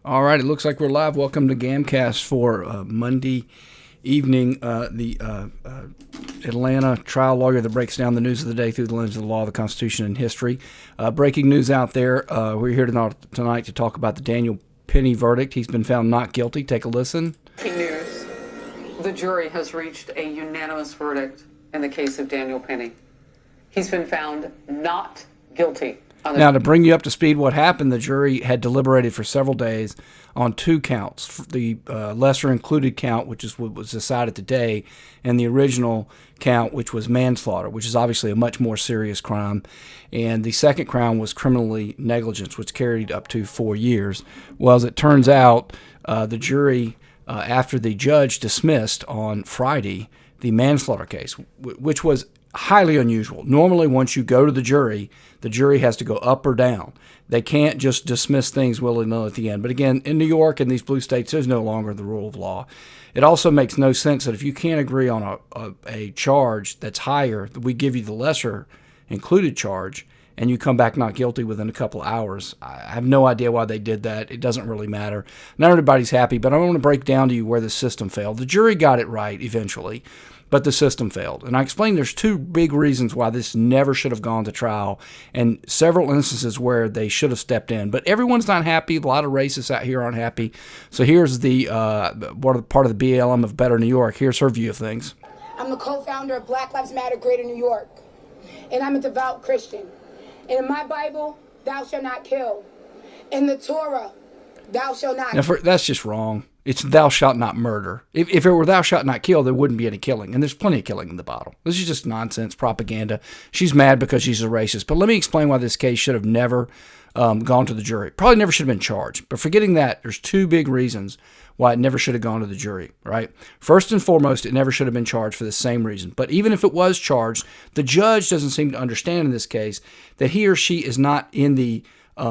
All right, it looks like we're live. Welcome to Gamcast for Monday evening. The Atlanta trial lawyer that breaks down the news of the day through the lens of the law, the Constitution, and history. Breaking news out there. We're here tonight to talk about the Daniel Penny verdict. He's been found not guilty. Take a listen. Breaking news. The jury has reached a unanimous verdict in the case of Daniel Penny. He's been found not guilty. Now, to bring you up to speed, what happened, the jury had deliberated for several days on two counts. The lesser included count, which is what was decided today, and the original count, which was manslaughter, which is obviously a much more serious crime. And the second crime was criminally negligence, which carried up to 4 years. Well, as it turns out, the jury, after the judge dismissed on Friday the manslaughter case, which was highly unusual. Normally, once you go to the jury has to go up or down. They can't just dismiss things willy-nilly at the end. But again, in New York and these blue states, there's no longer the rule of law. It also makes no sense that if you can't agree on a charge that's higher, that we give you the lesser included charge, and you come back not guilty within a couple of hours. I have no idea why they did that. It doesn't really matter. Not everybody's happy, but I want to break down to you where the system failed. The jury got it right eventually, but the system failed. And I explained there's two big reasons why this never should have gone to trial, and several instances where they should have stepped in. But everyone's not happy. A lot of racists out here aren't happy. So here's the part of the BLM of Better New York. Here's her view of things. I'm the co-founder of Black Lives Matter Greater New York, and I'm a devout Christian. And in my Bible, thou shalt not kill. In the Torah, thou shalt not kill. That's just wrong. It's thou shalt not murder. If it were thou shalt not kill, there wouldn't be any killing. And there's plenty of killing in the Bible. This is just nonsense, propaganda. She's mad because she's a racist. But let me explain why this case should have never gone to the jury. Probably never should have been charged. But forgetting that, there's two big reasons why it never should have gone to the jury, right? First and foremost, it never should have been charged for the same reason. But even if it was charged, the judge doesn't seem to understand in this case that he or she is not in the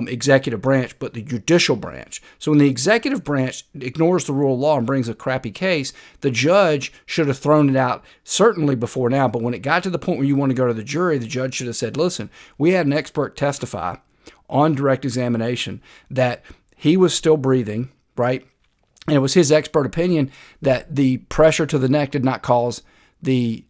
executive branch, but the judicial branch. So when the executive branch ignores the rule of law and brings a crappy case, the judge should have thrown it out certainly before now. But when it got to the point where you want to go to the jury, the judge should have said, listen, we had an expert testify on direct examination that he was still breathing, right? And it was his expert opinion that the pressure to the neck did not cause the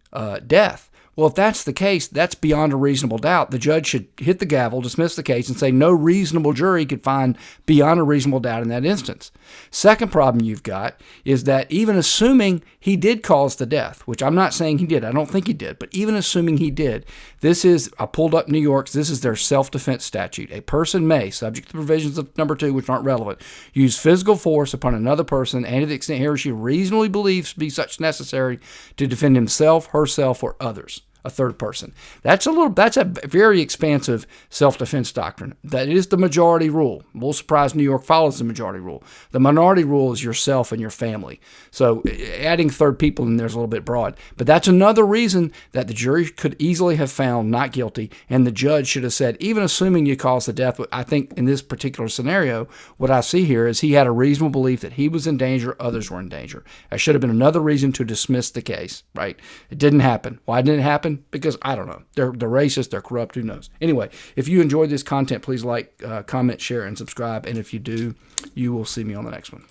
death. Well, if that's the case, that's beyond a reasonable doubt. The judge should hit the gavel, dismiss the case, and say no reasonable jury could find beyond a reasonable doubt in that instance. Second problem you've got is that even assuming he did cause the death, which I'm not saying he did, I don't think he did, but even assuming he did, this is, I pulled up New York's, this is their self-defense statute. A person may, subject to the provisions of number 2, which aren't relevant, use physical force upon another person and to the extent he or she reasonably believes to be such necessary to defend himself, herself, or others. A third person. That's a very expansive self-defense doctrine. That is the majority rule. I'm a little surprised New York follows the majority rule. The minority rule is yourself and your family. So adding third people in there is a little bit broad. But that's another reason that the jury could easily have found not guilty, and the judge should have said, even assuming you caused the death, I think in this particular scenario, what I see here is he had a reasonable belief that he was in danger, others were in danger. That should have been another reason to dismiss the case, right? It didn't happen. Why didn't it happen? Because I don't know. They're racist. They're corrupt. Who knows? Anyway, if you enjoyed this content, please like, comment, share, and subscribe. And if you do, you will see me on the next one.